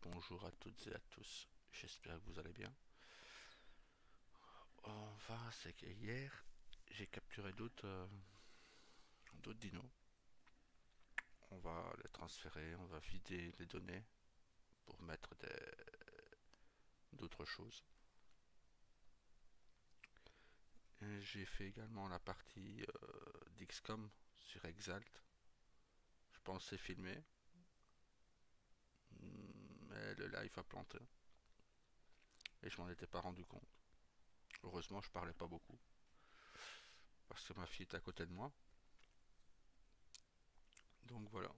bonjour à toutes et à tous, j'espère que vous allez bien. C'est que hier, j'ai capturé d'autres dinos. On va les transférer, on va vider les données pour mettre d'autres choses. J'ai fait également la partie d'XCOM sur Exalt. Je pensais filmer, mais le live a planté et je m'en étais pas rendu compte. Heureusement, je parlais pas beaucoup parce que ma fille est à côté de moi. Donc voilà,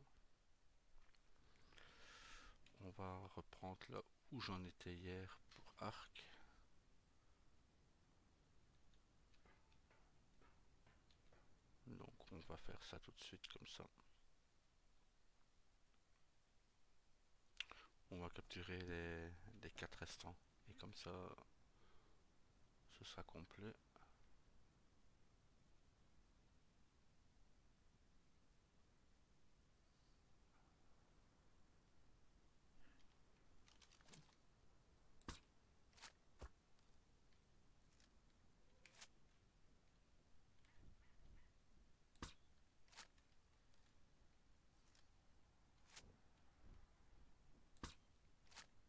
on va reprendre là où j'en étais hier pour Arc. Donc on va faire ça tout de suite comme ça. On va capturer les 4 restants. Et comme ça, ce sera complet.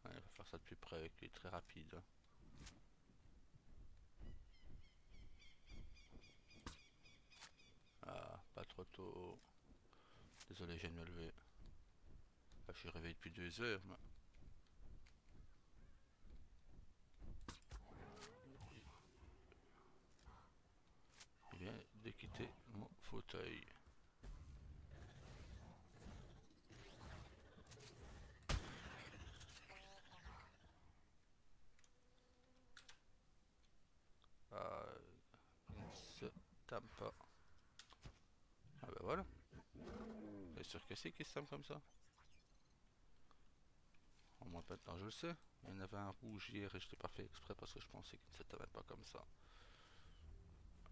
Ouais, on va faire ça de plus près avec lui, très rapide. Ah, pas trop tôt. Désolé, je viens de me lever. Ah, je suis réveillé depuis 2 heures. Mais... Je viens de quitter mon fauteuil. Ah, il ne se tame pas. Ah ben voilà. C'est sûr que c'est qui se tame comme ça. Au moins maintenant je le sais. Il y en avait un rouge hier et je l'ai pas fait exprès parce que je pensais qu'il ne se tamait pas comme ça.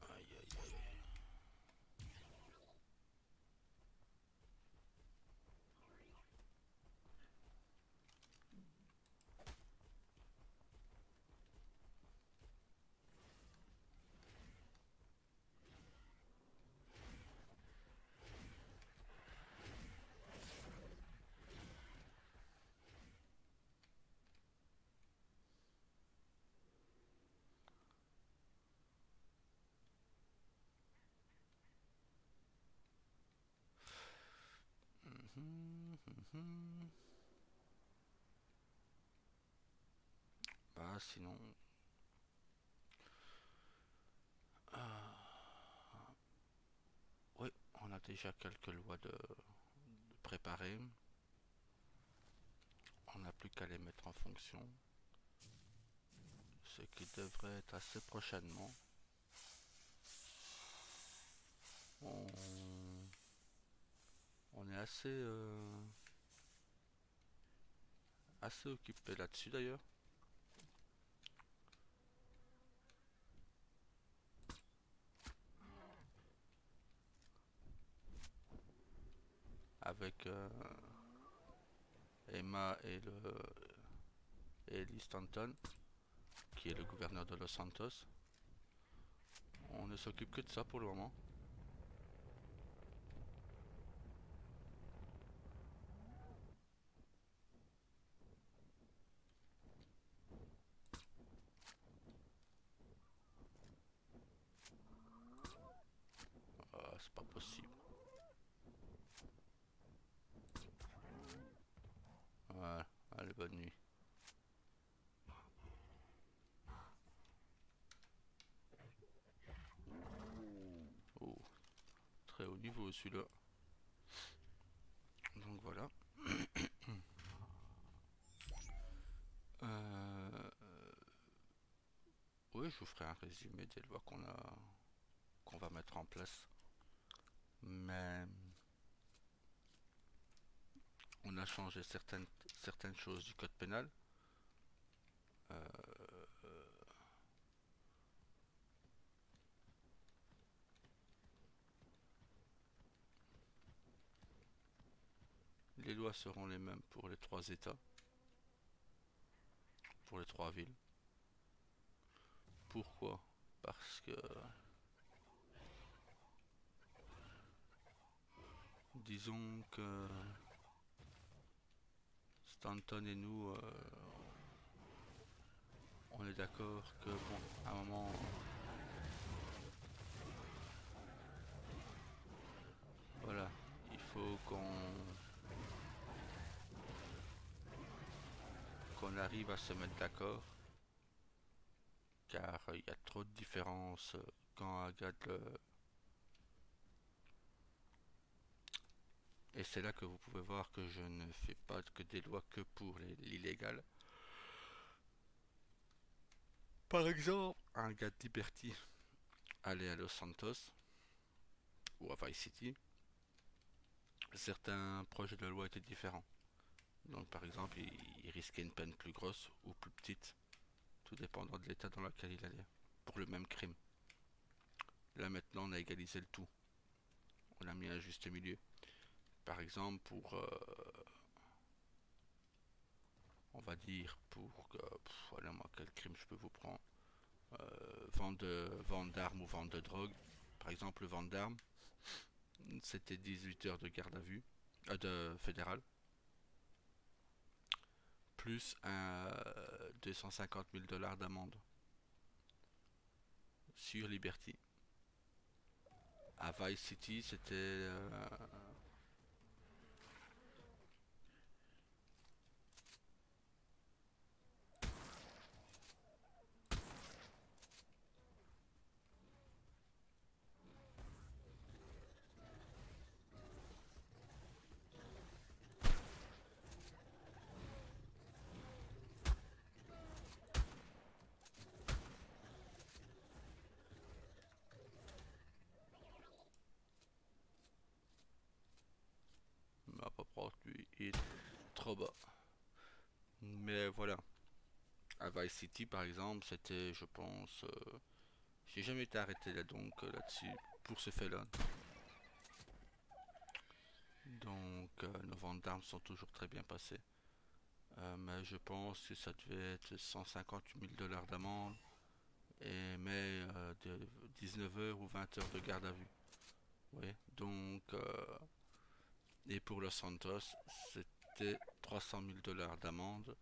Aïe aïe aïe. Bah sinon... Oui, on a déjà quelques lois de préparer. On n'a plus qu'à les mettre en fonction. Ce qui devrait être assez prochainement. On, on est assez occupé là-dessus d'ailleurs. Avec Emma et Lee Stanton, qui est le gouverneur de Los Santos. On ne s'occupe que de ça pour le moment. C'est pas possible. Voilà, allez, bonne nuit. Oh, très haut niveau celui-là. Donc voilà. Euh, oui, je vous ferai un résumé des lois qu'on va mettre en place. Mais on a changé certaines choses du code pénal. Les lois seront les mêmes pour les 3 États. pour les trois villes. Pourquoi? Parce que, disons que Stanton et nous, on est d'accord que, bon, à un moment, voilà, il faut qu'on arrive à se mettre d'accord, car il y a trop de différences quand Agathe Et c'est là que vous pouvez voir que je ne fais pas que des lois que pour l'illégal. Par exemple, un gars de Liberty aller à Los Santos ou à Vice City, certains projets de loi étaient différents. Donc par exemple, il risquait une peine plus grosse ou plus petite, tout dépendant de l'état dans lequel il allait, pour le même crime. Là maintenant, on a égalisé le tout. On a mis un juste milieu. Par exemple, on va dire, voilà moi, quel crime je peux vous prendre vente d'armes ou vente de drogue. Par exemple, vente d'armes, c'était 18 heures de garde à vue, de fédéral, plus un 250 000 dollars d'amende sur Liberty. À Vice City, c'était à peu près, lui, il est trop bas. Mais voilà, à Vice City par exemple, c'était, je pense, j'ai jamais été arrêté là donc là-dessus pour ce fait-là. Donc nos ventes d'armes sont toujours très bien passées. Mais je pense que ça devait être 158 000 dollars d'amende de 19 heures ou 20 heures de garde à vue. Oui. Donc, et pour Los Santos, c'était 300 000 dollars d'amende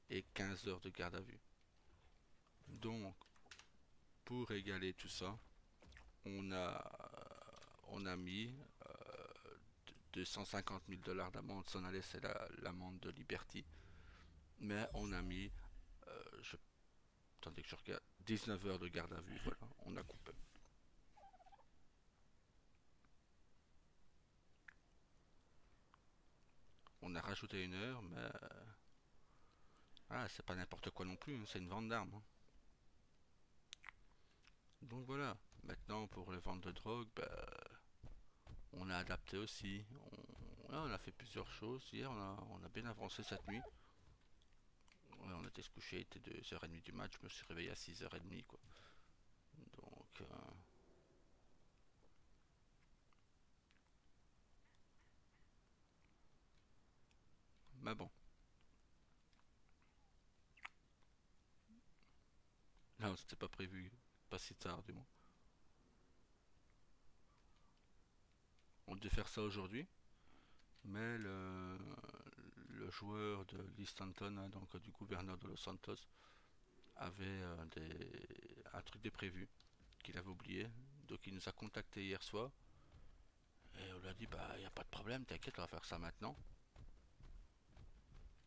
et 15 heures de garde à vue. Donc, pour égaler tout ça, on a, on a mis 250 000 dollars d'amende. Ça en allait, c'est l'amende de Liberty. Mais on a mis, attendez que je regarde, 19 heures de garde à vue. Voilà, on a coupé. On a rajouté une heure, mais c'est pas n'importe quoi non plus, hein, c'est une vente d'armes, hein. Donc voilà, maintenant pour les ventes de drogue, on a adapté aussi. On a fait plusieurs choses. Hier, on a bien avancé cette nuit. Ouais, on était se coucher, il était 2h30 du match, je me suis réveillé à 6h30 quoi. Donc, mais bon, non, c'était pas prévu, pas si tard du moins. On devait faire ça aujourd'hui, mais le joueur de Lee Stanton, hein, donc du gouverneur de Los Santos, avait un truc de prévu qu'il avait oublié. Donc il nous a contacté hier soir et on lui a dit bah y a pas de problème, t'inquiète, on va faire ça maintenant.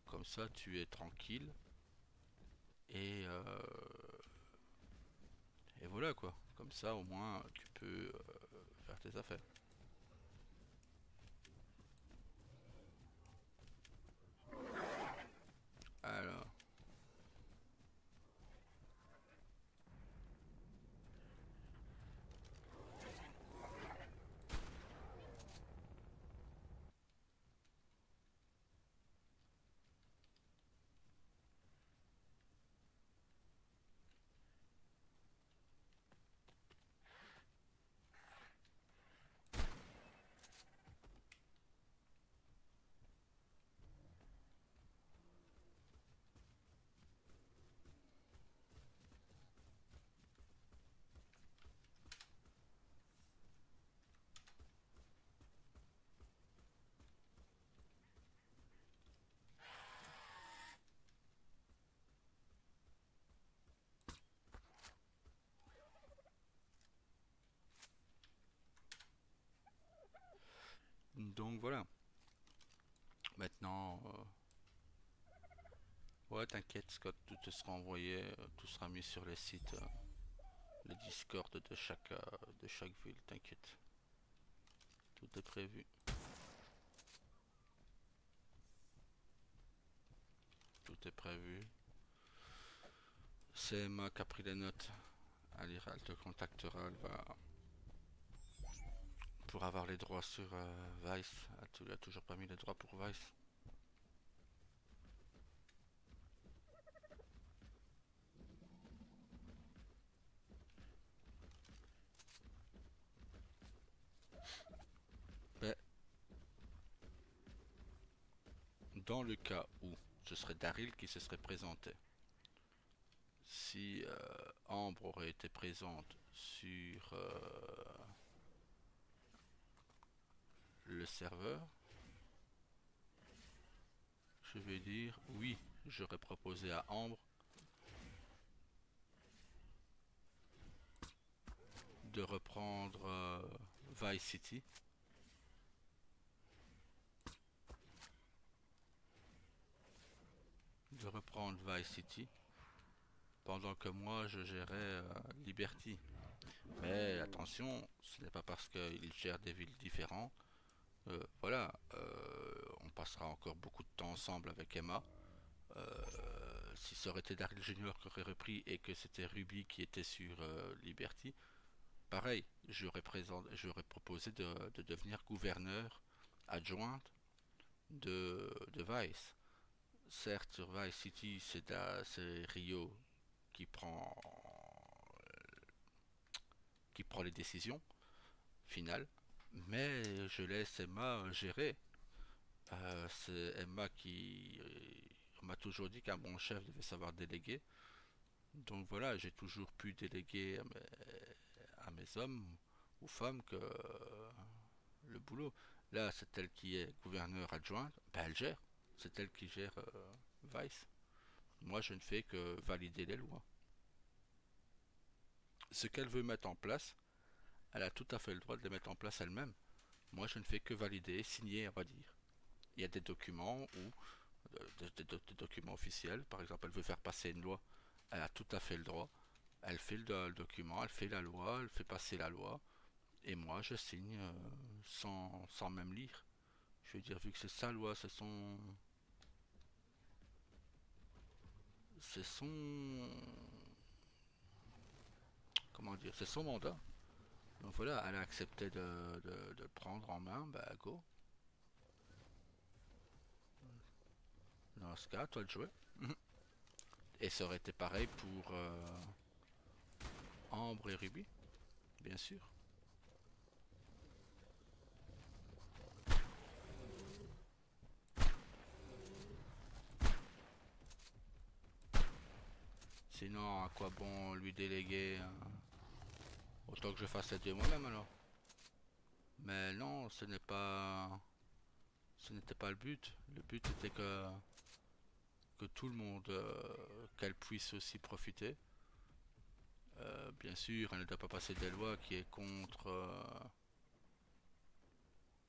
Comme ça tu es tranquille et, euh, et voilà quoi. Comme ça au moins tu peux faire tes affaires. Alors, Donc voilà. Maintenant, ouais, t'inquiète, Scott, tout te sera envoyé, tout sera mis sur les sites, les Discord de chaque ville, t'inquiète. Tout est prévu. Tout est prévu. C'est Emma qui a pris les notes. Elle te contactera, elle va pour avoir les droits sur Vice. Tu lui as toujours pas mis les droits pour Vice. Mais dans le cas où ce serait Daryl qui se serait présenté, si Ambre aurait été présente sur le serveur, je vais dire oui, j'aurais proposé à Ambre de reprendre Vice City, pendant que moi je gérais Liberty. Mais attention, ce n'est pas parce qu'il gère des villes différentes. Voilà, on passera encore beaucoup de temps ensemble avec Emma. Si ça aurait été Daryl Junior qui aurait repris et que c'était Ruby qui était sur Liberty, pareil, j'aurais proposé de devenir gouverneur adjointe de Vice. Certes, sur Vice City, c'est Rio qui prend, qui prend les décisions finales, mais je laisse Emma gérer. C'est Emma qui m'a toujours dit qu'un bon chef devait savoir déléguer. Donc voilà, j'ai toujours pu déléguer à mes hommes ou femmes que le boulot. Là, c'est elle qui est gouverneure adjointe, ben elle gère. C'est elle qui gère Vice. Moi, je ne fais que valider les lois. Ce qu'elle veut mettre en place, elle a tout à fait le droit de les mettre en place elle-même. Moi, je ne fais que valider, signer, on va dire. Il y a des documents ou des documents officiels. Par exemple, elle veut faire passer une loi. Elle a tout à fait le droit. Elle fait le document, elle fait la loi, elle fait passer la loi. Et moi, je signe sans même lire. Je veux dire, vu que c'est sa loi, c'est son, comment dire, c'est son mandat. Donc voilà, elle a accepté de le prendre en main, bah go. Dans ce cas, toi de jouer. Et ça aurait été pareil pour Ambre et Ruby, bien sûr. Sinon, à quoi bon lui déléguer autant que je fasse les deux moi-même alors. Mais non, ce n'était pas le but. Le but était que tout le monde, qu'elle puisse aussi profiter. Bien sûr, elle ne doit pas passer des lois qui est contre,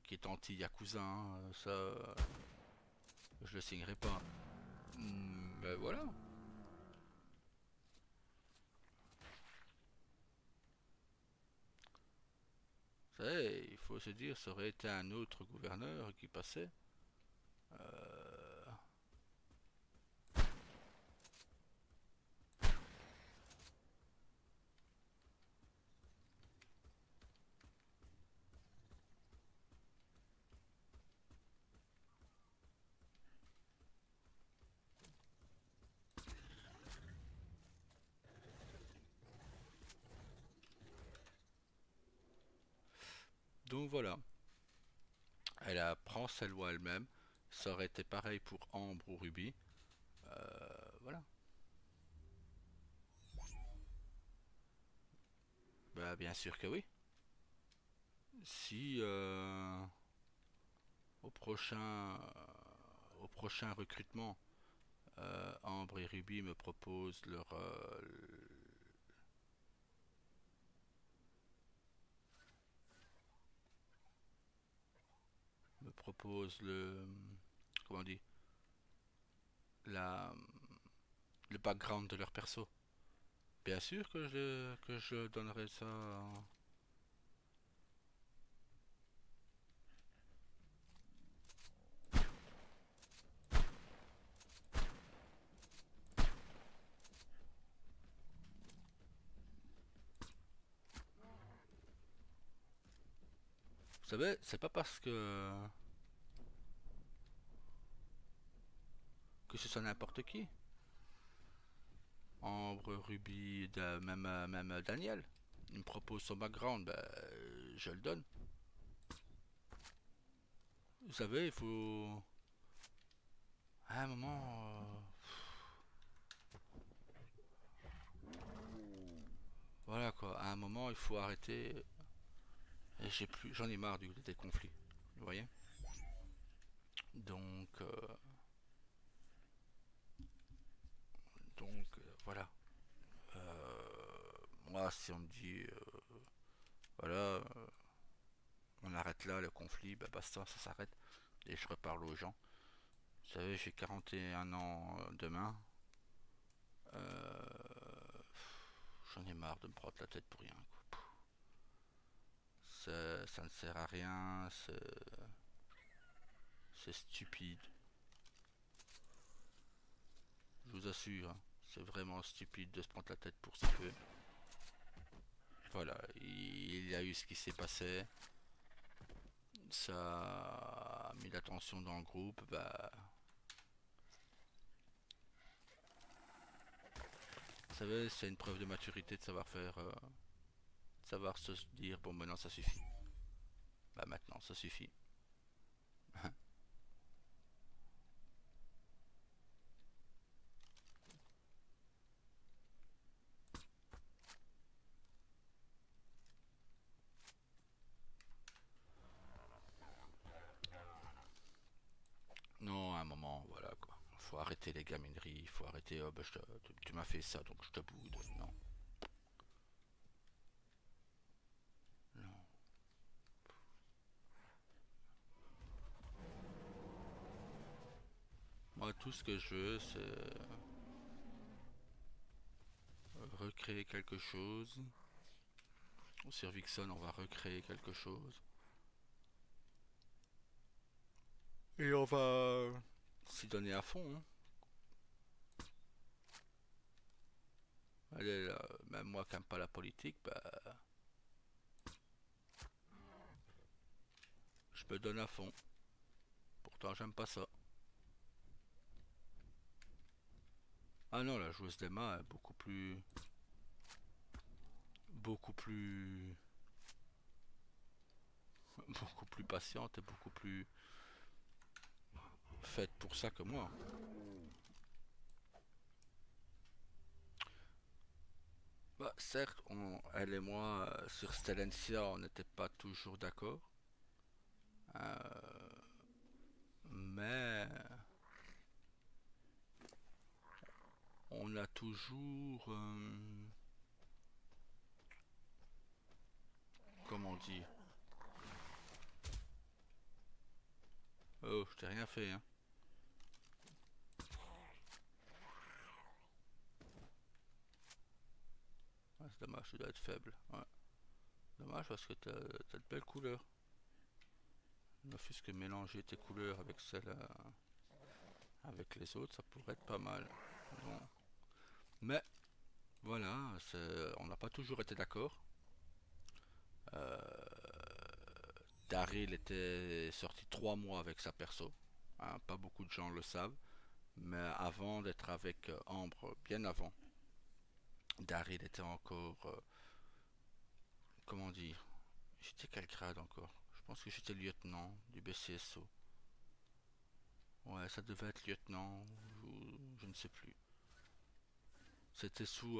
qui est anti-yakuza, hein. Ça, je le signerai pas. Ben voilà. Vous savez, il faut se dire, ça aurait été un autre gouverneur qui passait. Euh, donc voilà. Prend sa loi elle-même. Ça aurait été pareil pour Ambre ou Ruby. Voilà. Bah, bien sûr que oui. Si au prochain recrutement, Ambre et Ruby me proposent propose le, comment on dit, la, le background de leur perso. Bien sûr que je donnerai ça. Vous savez, c'est pas parce que ce soit n'importe qui. Ambre, Ruby, même Daniel. Il me propose son background, ben, je le donne. Vous savez, il faut. À un moment. Voilà quoi, à un moment, il faut arrêter. Et j'ai plus, j'en ai marre des conflits. Vous voyez? Donc, voilà. Moi, si on me dit, voilà, on arrête là le conflit, bah basta, ça s'arrête. Et je reparle aux gens. Vous savez, j'ai 41 ans demain. Euh, J'en ai marre de me prendre la tête pour rien, quoi. Ça ne sert à rien, c'est stupide. Je vous assure, hein, c'est vraiment stupide de se prendre la tête pour si peu. Voilà, il y a eu ce qui s'est passé. Ça a mis l'attention dans le groupe. Bah, vous savez, c'est une preuve de maturité de savoir faire, de savoir se dire bon, maintenant ça suffit. Bah, maintenant ça suffit. Non, à un moment, voilà quoi. Faut arrêter les gamineries, il faut arrêter. Oh, bah, tu m'as fait ça, donc je te boude. Non, non. Moi, tout ce que je veux, c'est recréer quelque chose. Sur Vixen, on va recréer quelque chose. Et on va s'y donner à fond, hein. Allez, là, même moi qui n'aime pas la politique, bah, je me donne à fond. Pourtant, j'aime pas ça. Ah non, la joueuse d'Emma est beaucoup plus, beaucoup plus patiente et beaucoup plus faite pour ça que moi. Bah, certes, elle et moi, sur Stellencia, on n'était pas toujours d'accord. Euh, mais on a toujours, comment dire, oh, je t'ai rien fait, hein. Ah, c'est dommage, tu dois être faible. Ouais. Dommage parce que t'as de belles couleurs. Ne fût-ce que mélanger tes couleurs avec celles avec les autres, ça pourrait être pas mal. Bon. Mais voilà, on n'a pas toujours été d'accord. Daryl était sorti 3 mois avec sa perso. Hein, pas beaucoup de gens le savent. Mais avant d'être avec Ambre, bien avant, Daryl était encore, comment dire, j'étais quel grade encore? Je pense que j'étais lieutenant du BCSO. Ouais, ça devait être lieutenant, je ne sais plus. C'était sous,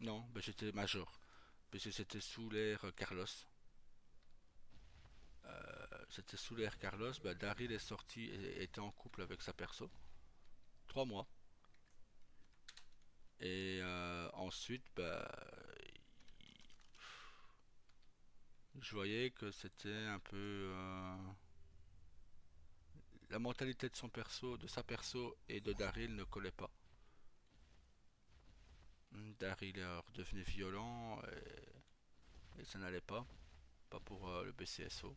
non, ben j'étais major, parce que c'était sous l'ère Carlos. C'était sous l'ère Carlos, ben Daryl est sorti et était en couple avec sa perso. 3 mois. Et ensuite, bah, Je voyais que c'était un peu la mentalité de son perso, de sa perso et de Daryl ne collait pas. Daryl redevenait violent et ça n'allait pas, pas pour le BCSO.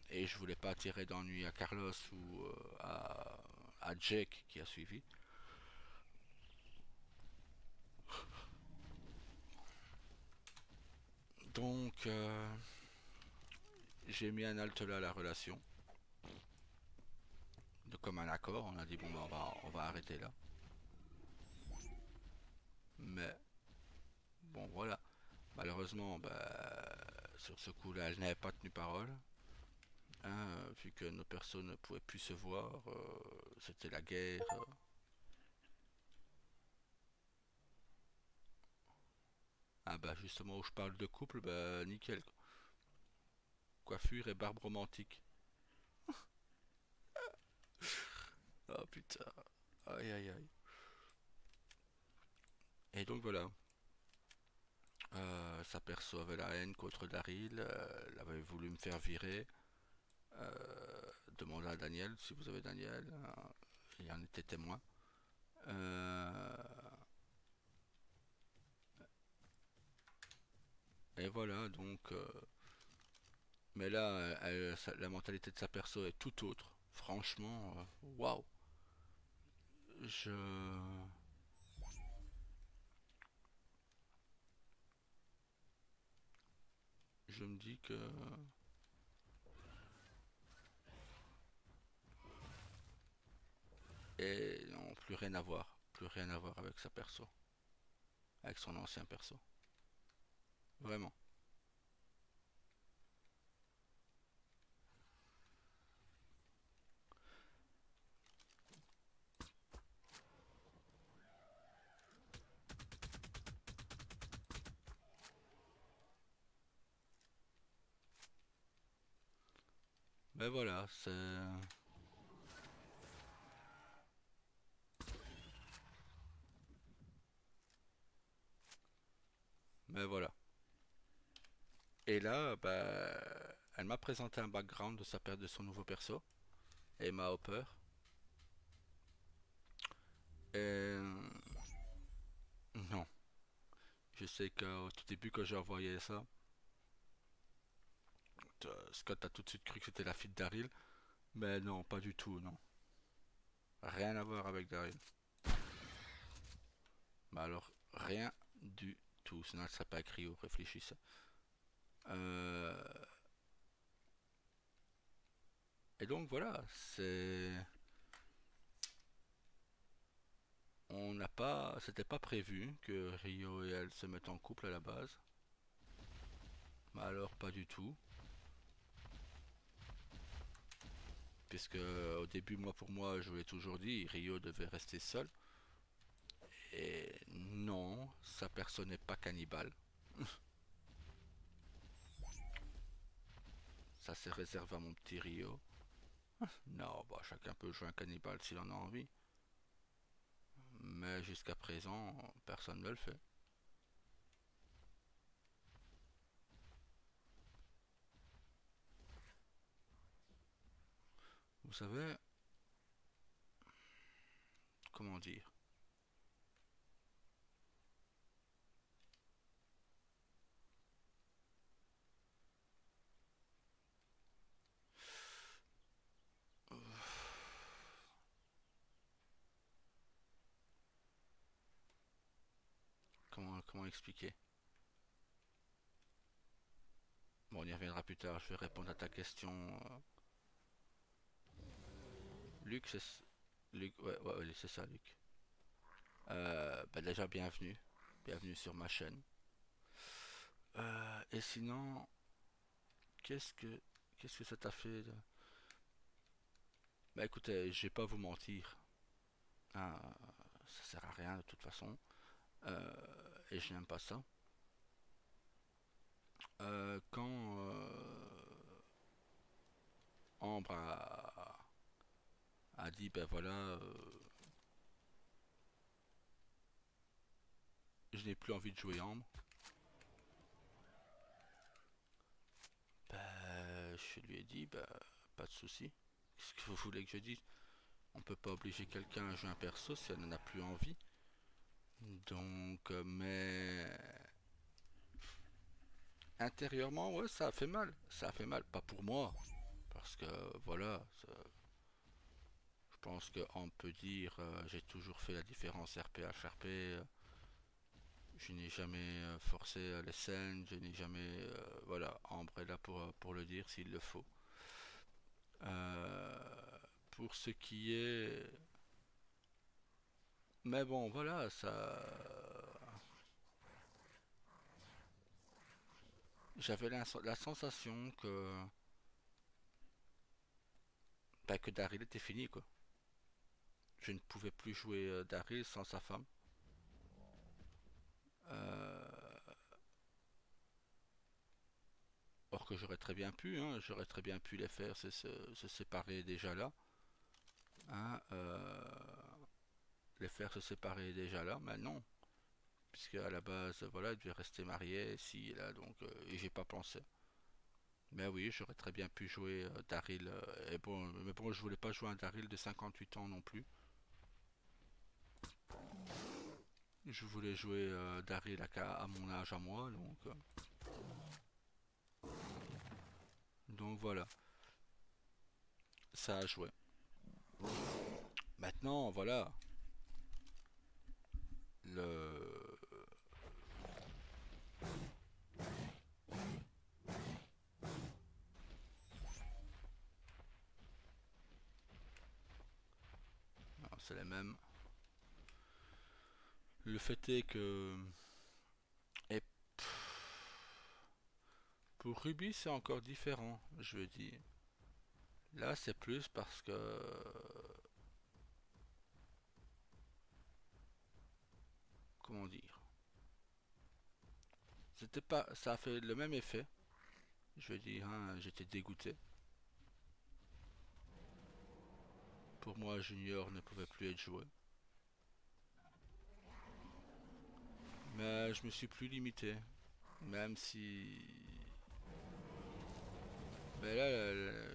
Et je voulais pas attirer d'ennui à Carlos ou à Jake qui a suivi. Donc j'ai mis un halte là à la relation, de comme un accord. On a dit bon bah on va arrêter là. Mais bon voilà, malheureusement sur ce coup-là elle n'avait pas tenu parole. Hein, vu que nos persos ne pouvaient plus se voir, c'était la guerre. Ah bah justement où je parle de couple, bah nickel. Coiffure et barbe romantique. Oh putain. Aïe aïe aïe. Et donc voilà. Sa perso avait la haine contre Daryl. Elle avait voulu me faire virer. Demanda à Daniel si vous avez Daniel. Il en était témoin. Euh, et voilà donc. Mais là, la mentalité de sa perso est tout autre. Franchement, waouh. Je je me dis que et non, plus rien à voir avec sa perso, avec son ancien perso. Vraiment. Mais voilà, c'est. Mais voilà. Et là, elle m'a présenté un background de sa perte de son nouveau perso, Emma Hopper. Et non, je sais qu'au tout début quand j'ai envoyé ça, Scott a tout de suite cru que c'était la fille de Daryl, mais non, pas du tout, non. Rien à voir avec Daryl. Mais alors, rien du tout, sinon elle serait pas écrit ou réfléchisse. Euh, et donc voilà, c'est. On n'a pas. C'était pas prévu que Rio et elle se mettent en couple à la base. Mais alors, pas du tout. Puisque au début, moi pour moi, je vous l'ai toujours dit, Rio devait rester seul. Et non, sa personne n'est pas cannibale. Ça c'est réservé à mon petit Rio. Non, bah chacun peut jouer un cannibale s'il en a envie. Mais jusqu'à présent, personne ne le fait. Vous savez, comment dire. Comment expliquer. Bon, on y reviendra plus tard, je vais répondre à ta question. Luc, Luc, ouais, c'est ça, Luc. Déjà, bienvenue. Bienvenue sur ma chaîne. Et sinon, qu'est-ce que, qu'est-ce que ça t'a fait Bah écoutez, je vais pas vous mentir. Hein, ça sert à rien de toute façon. Euh, et je n'aime pas ça. Quand Ambre a dit, ben voilà, je n'ai plus envie de jouer Ambre. je lui ai dit, bah, pas de souci. Qu'est-ce que vous voulez que je dise? On peut pas obliger quelqu'un à jouer un perso si elle n'en a plus envie. Donc, mais intérieurement, ouais, ça a fait mal. Ça a fait mal, pas pour moi, parce que voilà, je pense qu'on peut dire, j'ai toujours fait la différence RP-HRP. Je n'ai jamais forcé les scènes, je n'ai jamais, voilà, Ambre est là pour le dire s'il le faut. Euh, pour ce qui est, mais bon, voilà, ça, j'avais la sensation que, bah, que Daryl était fini, quoi. Je ne pouvais plus jouer Daryl sans sa femme. Euh, Or que j'aurais très bien pu, hein, j'aurais très bien pu les faire se séparer déjà là, hein, les faire se séparer déjà là, mais non, puisque à la base, voilà, il devait rester marié, si là, donc, et j'ai pas pensé. Mais oui, j'aurais très bien pu jouer Daryl, et bon, mais bon, je voulais pas jouer un Daryl de 58 ans non plus. Je voulais jouer Daryl à mon âge à moi, donc voilà, ça a joué. Maintenant, voilà, le, c'est les mêmes. Le fait est que, et pour Ruby, c'est encore différent, je veux dire. Là, c'est plus parce que, comment dire, c'était pas, ça a fait le même effet. Je veux dire, hein, j'étais dégoûté. Pour moi, Junior ne pouvait plus être joué. Mais je me suis plus limité, même si, mais là,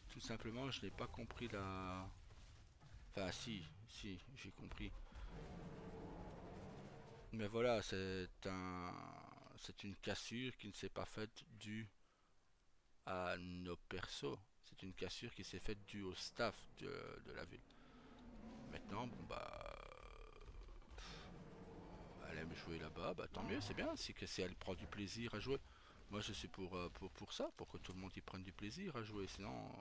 tout simplement, je n'ai pas compris la. Enfin, si, j'ai compris. Mais voilà, c'est une cassure qui ne s'est pas faite due à nos persos. C'est une cassure qui s'est faite due au staff de la ville. Maintenant, bon bah, elle aime jouer là-bas, bah tant mieux, c'est bien. Si elle prend du plaisir à jouer. Moi, je suis pour ça, pour que tout le monde y prenne du plaisir à jouer. Sinon,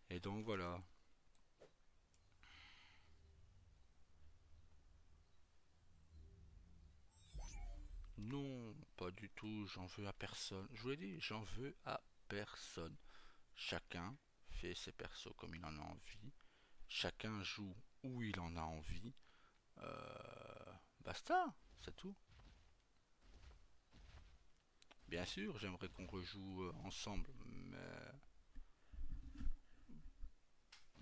et donc voilà. Non, pas du tout, j'en veux à personne. Je vous l'ai dit, j'en veux à personne. Chacun fait ses persos comme il en a envie. Chacun joue où il en a envie. Basta, c'est tout. Bien sûr, j'aimerais qu'on rejoue ensemble,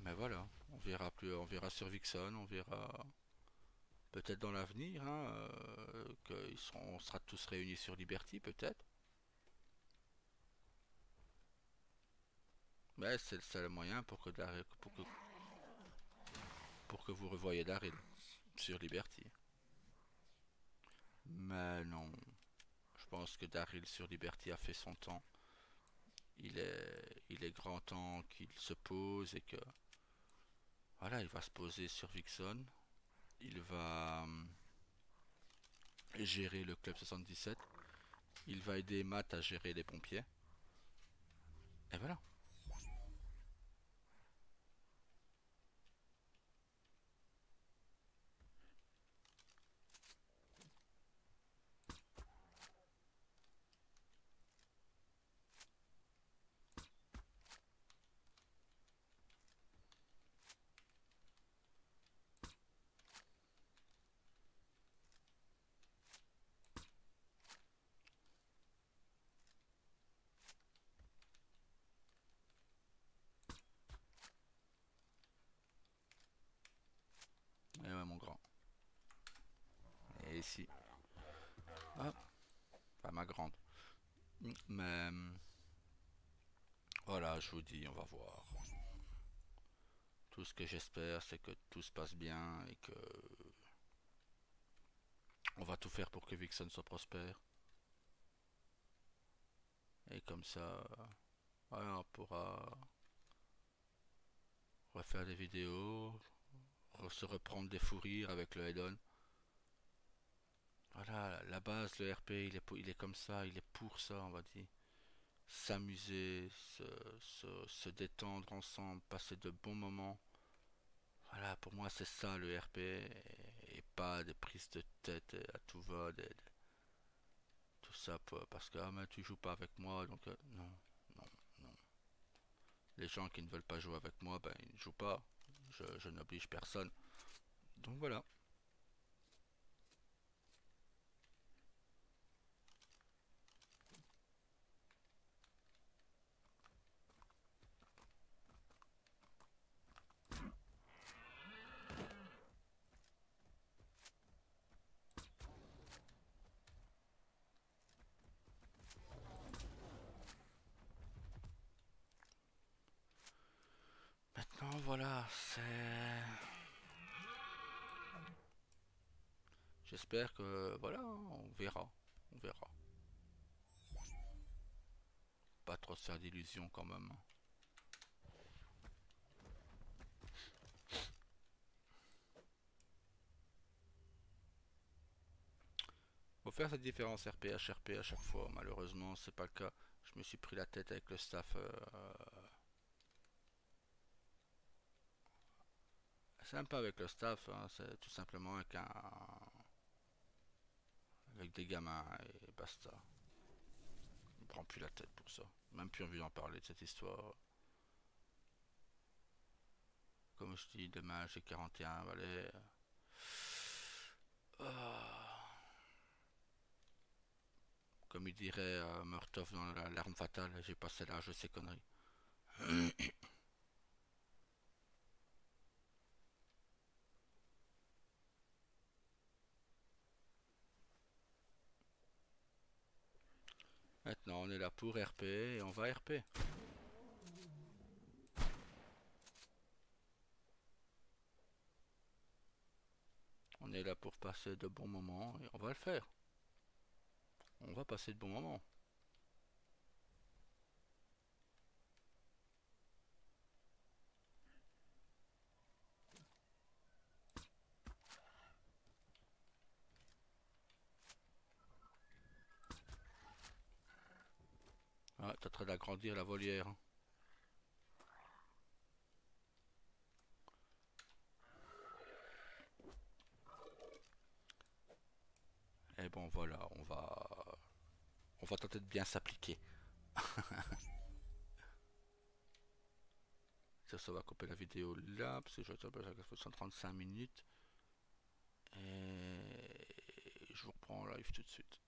mais voilà, on verra plus, on verra sur Vixen, on verra peut-être dans l'avenir, hein, on sera tous réunis sur Liberty, peut-être. Mais c'est le seul moyen pour que vous revoyiez Daryl sur Liberty. Mais non, je pense que Daryl sur Liberty a fait son temps. Il est grand temps qu'il se pose et que voilà, il va se poser sur Vixen. Il va gérer le club 77 Il va aider Matt à gérer les pompiers. Et voilà. Et ouais, mon grand. Et ici. Ah, pas ma grande. Mais voilà, je vous dis, on va voir. Tout ce que j'espère, c'est que tout se passe bien et que on va tout faire pour que Vixen soit prospère. Et comme ça, voilà, on pourra refaire des vidéos, se reprendre des fous rires avec le head-on. Voilà, la base, le RP, il est comme ça, il est pour ça, on va dire. S'amuser, se détendre ensemble, passer de bons moments. Voilà, pour moi, c'est ça le RP, et pas des prises de tête à tout va, tout ça, parce que ah, mais tu joues pas avec moi, donc non, non, non. Les gens qui ne veulent pas jouer avec moi, ben ils ne jouent pas. Je n'oblige personne. Donc voilà. Maintenant, voilà, c'est. J'espère que voilà, on verra, on verra. Pas trop se faire d'illusions quand même. Faut faire cette différence RP à chaque fois. Malheureusement, c'est pas le cas. Je me suis pris la tête avec le staff. C'est même pas avec le staff, hein, c'est tout simplement avec des gamins et basta. Je me prends plus la tête pour ça. Même plus envie d'en parler de cette histoire. Comme je dis, demain j'ai 41 balais. Comme il dirait Murtoff dans L'arme fatale, j'ai passé l'âge de ces conneries. Maintenant, on est là pour RP et on va RP. On est là pour passer de bons moments et on va le faire. On va passer de bons moments. Ah, t'as train d'agrandir la volière, hein. Et bon voilà, on va tenter de bien s'appliquer. Ça va couper la vidéo là, parce que je vais 135 minutes. Et je vous reprends en live tout de suite.